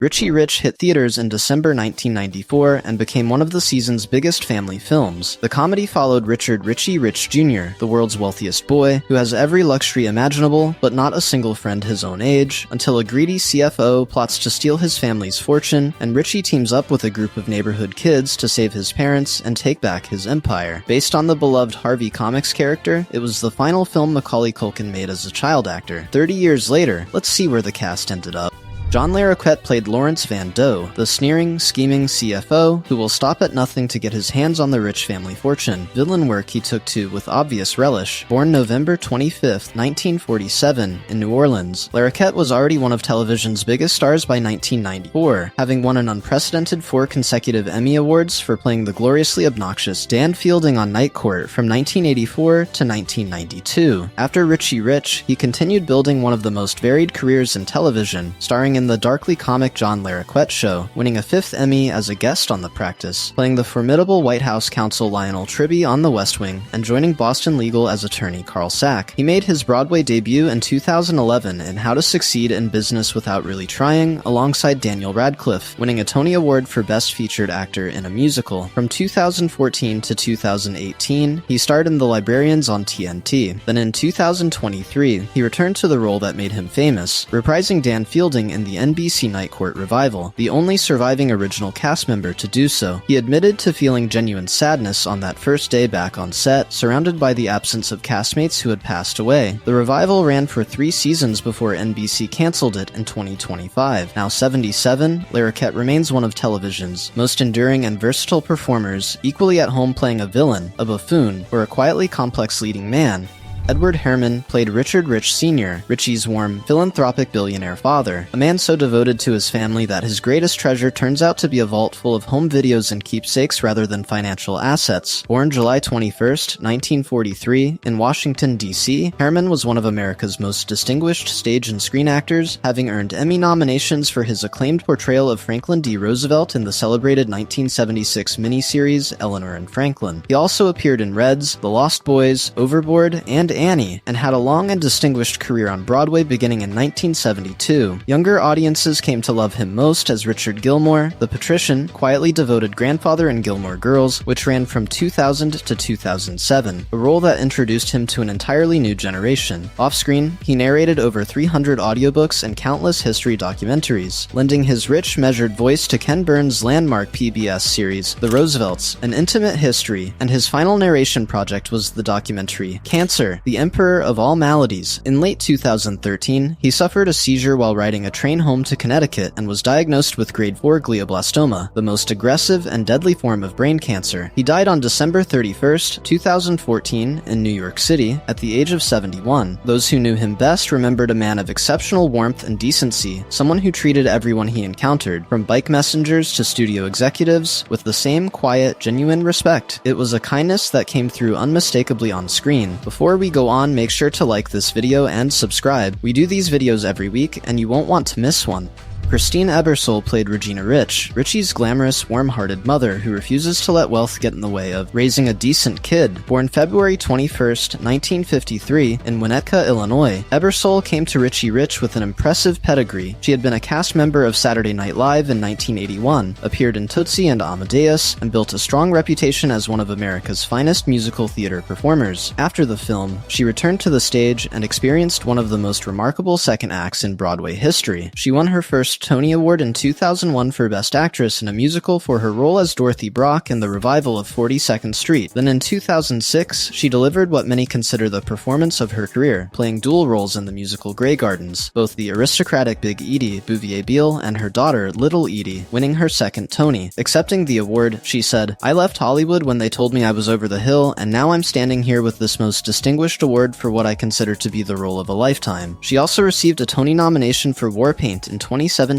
Richie Rich hit theaters in December 1994 and became one of the season's biggest family films. The comedy followed Richie Rich Jr., the world's wealthiest boy, who has every luxury imaginable, but not a single friend his own age, until a greedy CFO plots to steal his family's fortune, and Richie teams up with a group of neighborhood kids to save his parents and take back his empire. Based on the beloved Harvey Comics character, it was the final film Macaulay Culkin made as a child actor. 30 years later, let's see where the cast ended up. John Larroquette played Lawrence Van Doe, the sneering, scheming CFO who will stop at nothing to get his hands on the rich family fortune. Villain work he took to with obvious relish. Born November 25, 1947, in New Orleans, Larroquette was already one of television's biggest stars by 1994, having won an unprecedented 4 consecutive Emmy Awards for playing the gloriously obnoxious Dan Fielding on Night Court from 1984 to 1992. After Richie Rich, he continued building one of the most varied careers in television, starring in the darkly comic John Larroquette Show, winning a 5th Emmy as a guest on The Practice, playing the formidable White House counsel Lionel Tribby on The West Wing, and joining Boston legal as attorney Carl Sack. He made his Broadway debut in 2011 in How to Succeed in Business Without Really Trying, alongside Daniel Radcliffe, winning a Tony Award for Best Featured Actor in a Musical. From 2014 to 2018, he starred in The Librarians on TNT. Then in 2023, he returned to the role that made him famous, reprising Dan Fielding in the NBC Night Court revival, the only surviving original cast member to do so. He admitted to feeling genuine sadness on that first day back on set, surrounded by the absence of castmates who had passed away. The revival ran for 3 seasons before NBC canceled it in 2025. Now 77, Larroquette remains one of television's most enduring and versatile performers, equally at home playing a villain, a buffoon, or a quietly complex leading man. Edward Herrmann played Richard Rich Sr., Richie's warm, philanthropic billionaire father, a man so devoted to his family that his greatest treasure turns out to be a vault full of home videos and keepsakes rather than financial assets. Born July 21, 1943, in Washington, D.C., Herrmann was one of America's most distinguished stage and screen actors, having earned Emmy nominations for his acclaimed portrayal of Franklin D. Roosevelt in the celebrated 1976 miniseries Eleanor and Franklin. He also appeared in Reds, The Lost Boys, Overboard, and Annie, and had a long and distinguished career on Broadway beginning in 1972. Younger audiences came to love him most as Richard Gilmore, the patrician, quietly devoted grandfather in Gilmore Girls, which ran from 2000 to 2007, a role that introduced him to an entirely new generation. Off-screen, he narrated over 300 audiobooks and countless history documentaries, lending his rich, measured voice to Ken Burns' landmark PBS series, The Roosevelts, An Intimate History, and his final narration project was the documentary Cancer, the Emperor of All Maladies. In late 2013, he suffered a seizure while riding a train home to Connecticut and was diagnosed with grade 4 glioblastoma, the most aggressive and deadly form of brain cancer. He died on December 31, 2014, in New York City, at the age of 71. Those who knew him best remembered a man of exceptional warmth and decency, someone who treated everyone he encountered, from bike messengers to studio executives, with the same quiet, genuine respect. It was a kindness that came through unmistakably on screen. Before we go on, make sure to like this video and subscribe. We do these videos every week, and you won't want to miss one. Christine Ebersole played Regina Rich, Richie's glamorous, warm-hearted mother who refuses to let wealth get in the way of raising a decent kid. Born February 21, 1953, in Winnetka, Illinois, Ebersole came to Richie Rich with an impressive pedigree. She had been a cast member of Saturday Night Live in 1981, appeared in Tootsie and Amadeus, and built a strong reputation as one of America's finest musical theater performers. After the film, she returned to the stage and experienced one of the most remarkable second acts in Broadway history. She won her first Tony Award in 2001 for Best Actress in a Musical for her role as Dorothy Brock in the revival of 42nd Street. Then in 2006, she delivered what many consider the performance of her career, playing dual roles in the musical Grey Gardens, both the aristocratic Big Edie, Bouvier Beale, and her daughter, Little Edie, winning her second Tony. Accepting the award, she said, "I left Hollywood when they told me I was over the hill, and now I'm standing here with this most distinguished award for what I consider to be the role of a lifetime." She also received a Tony nomination for Warpaint in 2017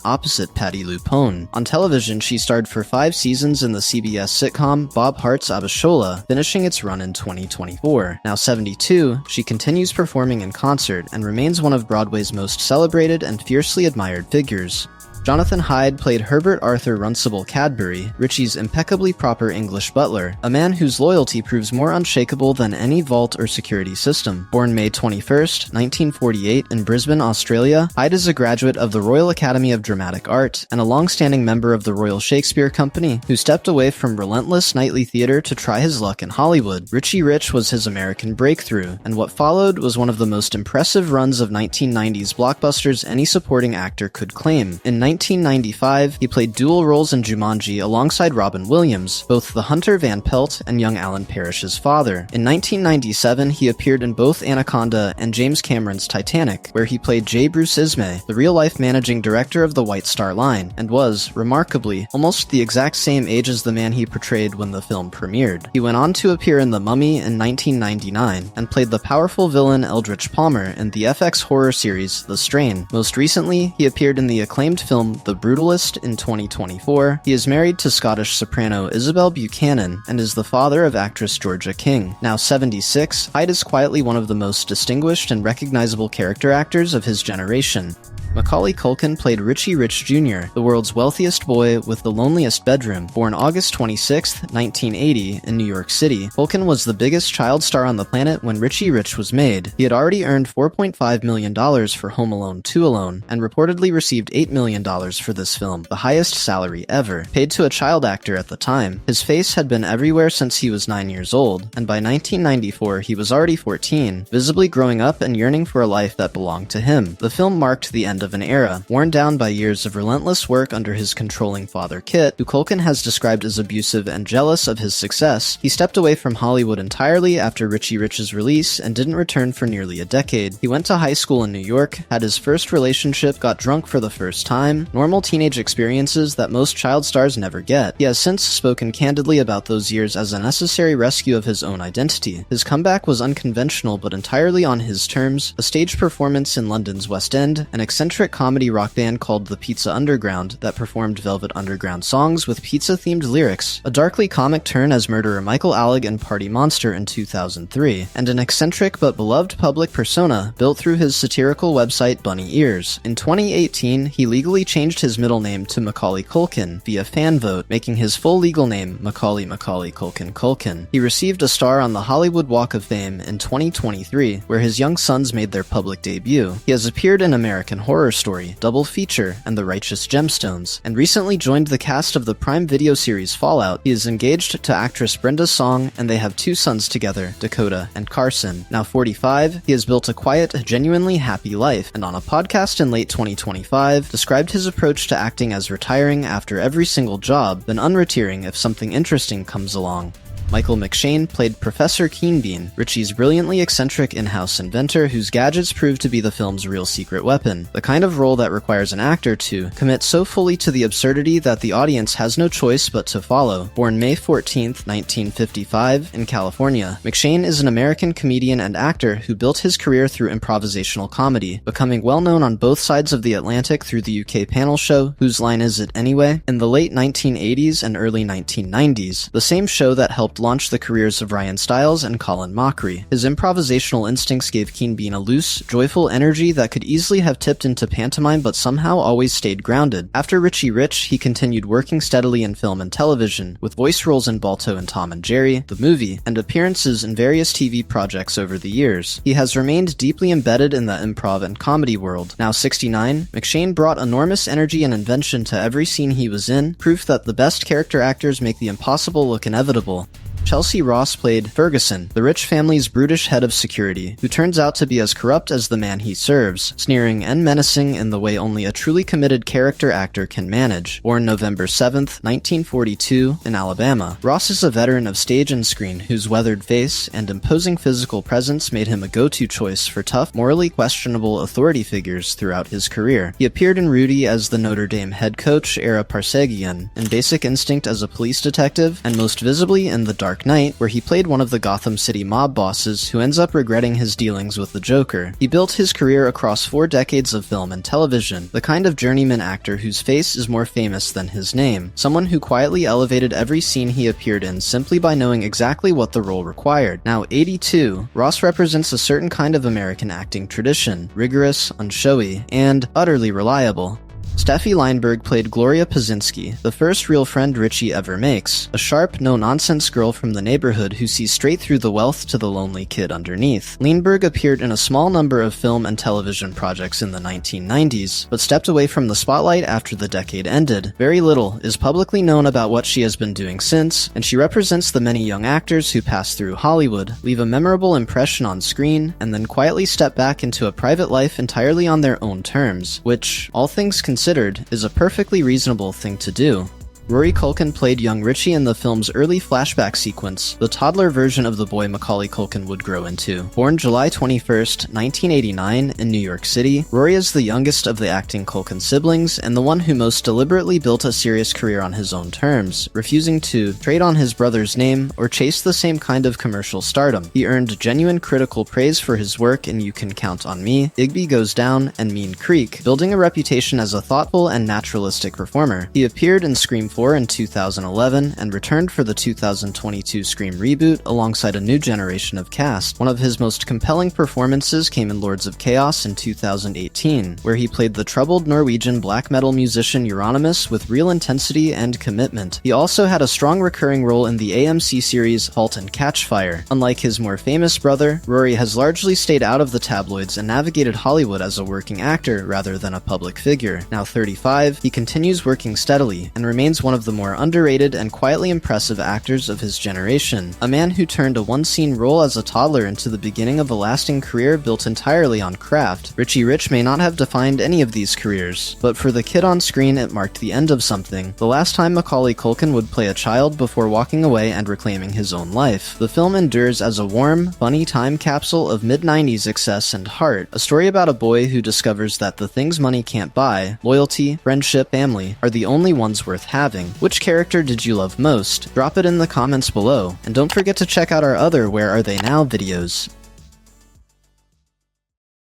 opposite Patti LuPone. On television, she starred for 5 seasons in the CBS sitcom Bob Hart's Ebersole, finishing its run in 2024. Now 72, she continues performing in concert and remains one of Broadway's most celebrated and fiercely admired figures. Jonathan Hyde played Herbert Arthur Runcible Cadbury, Richie's impeccably proper English butler, a man whose loyalty proves more unshakable than any vault or security system. Born May 21st, 1948 in Brisbane, Australia, Hyde is a graduate of the Royal Academy of Dramatic Art and a long-standing member of the Royal Shakespeare Company, who stepped away from relentless nightly theater to try his luck in Hollywood. Richie Rich was his American breakthrough, and what followed was one of the most impressive runs of 1990s blockbusters any supporting actor could claim. In 1995, he played dual roles in Jumanji alongside Robin Williams, both the Hunter Van Pelt and young Alan Parrish's father. In 1997, he appeared in both Anaconda and James Cameron's Titanic, where he played J. Bruce Ismay, the real-life managing director of the White Star Line, and was, remarkably, almost the exact same age as the man he portrayed when the film premiered. He went on to appear in The Mummy in 1999, and played the powerful villain Eldritch Palmer in the FX horror series The Strain. Most recently, he appeared in the acclaimed film The Brutalist in 2024. He is married to Scottish soprano Isabel Buchanan and is the father of actress Georgia King. Now 76, Hyde is quietly one of the most distinguished and recognizable character actors of his generation. Macaulay Culkin played Richie Rich Jr., the world's wealthiest boy with the loneliest bedroom. Born August 26, 1980, in New York City, Culkin was the biggest child star on the planet when Richie Rich was made. He had already earned $4.5 million for Home Alone 2 alone, and reportedly received $8 million for this film, the highest salary ever, paid to a child actor at the time. His face had been everywhere since he was 9 years old, and by 1994 he was already 14, visibly growing up and yearning for a life that belonged to him. The film marked the end of an era, worn down by years of relentless work under his controlling father Kit, who Culkin has described as abusive and jealous of his success. He stepped away from Hollywood entirely after Richie Rich's release and didn't return for nearly a decade. He went to high school in New York, had his first relationship, got drunk for the first time, normal teenage experiences that most child stars never get. He has since spoken candidly about those years as a necessary rescue of his own identity. His comeback was unconventional but entirely on his terms, a stage performance in London's West End, an eccentric comedy rock band called the Pizza Underground that performed Velvet Underground songs with pizza-themed lyrics, a darkly comic turn as murderer Michael Alec in Party Monster in 2003, and an eccentric but beloved public persona built through his satirical website Bunny Ears. In 2018, he legally changed his middle name to Macaulay Culkin via fan vote, making his full legal name Macaulay Culkin Culkin. He received a star on the Hollywood Walk of Fame in 2023, where his young sons made their public debut. He has appeared in American Horror Story, Double Feature, and The Righteous Gemstones, and recently joined the cast of the Prime Video series Fallout. He is engaged to actress Brenda Song, and they have 2 sons together, Dakota and Carson. Now 45, he has built a quiet, genuinely happy life, and on a podcast in late 2025, described his approach to acting as retiring after every single job, then unretiring if something interesting comes along. Michael McShane played Professor Keenbean, Richie's brilliantly eccentric in-house inventor whose gadgets prove to be the film's real secret weapon, the kind of role that requires an actor to commit so fully to the absurdity that the audience has no choice but to follow. Born May 14, 1955, in California, McShane is an American comedian and actor who built his career through improvisational comedy, becoming well-known on both sides of the Atlantic through the UK panel show Whose Line Is It Anyway? In the late 1980s and early 1990s, the same show that helped launch the careers of Ryan Stiles and Colin Mockery. His improvisational instincts gave Keenbean a loose, joyful energy that could easily have tipped into pantomime but somehow always stayed grounded. After Richie Rich, he continued working steadily in film and television, with voice roles in Balto and Tom and Jerry, the movie, and appearances in various TV projects over the years. He has remained deeply embedded in the improv and comedy world. Now 69, McShane brought enormous energy and invention to every scene he was in, proof that the best character actors make the impossible look inevitable. Chelsea Ross played Ferguson, the rich family's brutish head of security, who turns out to be as corrupt as the man he serves, sneering and menacing in the way only a truly committed character actor can manage. Born November 7, 1942, in Alabama, Ross is a veteran of stage and screen whose weathered face and imposing physical presence made him a go-to choice for tough, morally questionable authority figures throughout his career. He appeared in Rudy as the Notre Dame head coach Ara Parsegian, in Basic Instinct as a police detective, and most visibly in The Dark Knight, where he played one of the Gotham City mob bosses who ends up regretting his dealings with the Joker. He built his career across 4 decades of film and television, the kind of journeyman actor whose face is more famous than his name, someone who quietly elevated every scene he appeared in simply by knowing exactly what the role required. Now 82, Ross represents a certain kind of American acting tradition, rigorous, unshowy, and utterly reliable. Stephi Lineburg played Gloria Pazinski, the first real friend Richie ever makes, a sharp, no-nonsense girl from the neighborhood who sees straight through the wealth to the lonely kid underneath. Lineburg appeared in a small number of film and television projects in the 1990s, but stepped away from the spotlight after the decade ended. Very little is publicly known about what she has been doing since, and she represents the many young actors who pass through Hollywood, leave a memorable impression on screen, and then quietly step back into a private life entirely on their own terms, which, all things considered, is a perfectly reasonable thing to do. Rory Culkin played young Richie in the film's early flashback sequence, the toddler version of the boy Macaulay Culkin would grow into. Born July 21st, 1989, in New York City, Rory is the youngest of the acting Culkin siblings and the one who most deliberately built a serious career on his own terms, refusing to trade on his brother's name or chase the same kind of commercial stardom. He earned genuine critical praise for his work in You Can Count on Me, Igby Goes Down, and Mean Creek, building a reputation as a thoughtful and naturalistic performer. He appeared in Scream 4 in 2011 and returned for the 2022 Scream reboot alongside a new generation of cast. One of his most compelling performances came in Lords of Chaos in 2018, where he played the troubled Norwegian black metal musician Euronymous with real intensity and commitment. He also had a strong recurring role in the AMC series Halt and Catch Fire. Unlike his more famous brother, Rory has largely stayed out of the tabloids and navigated Hollywood as a working actor rather than a public figure. Now 35, he continues working steadily and remains one of the more underrated and quietly impressive actors of his generation. A man who turned a one-scene role as a toddler into the beginning of a lasting career built entirely on craft. Richie Rich may not have defined any of these careers, but for the kid on screen it marked the end of something. The last time Macaulay Culkin would play a child before walking away and reclaiming his own life. The film endures as a warm, funny time capsule of mid-90s excess and heart, a story about a boy who discovers that the things money can't buy, loyalty, friendship, family, are the only ones worth having. Which character did you love most? Drop it in the comments below, and don't forget to check out our other Where Are They Now videos.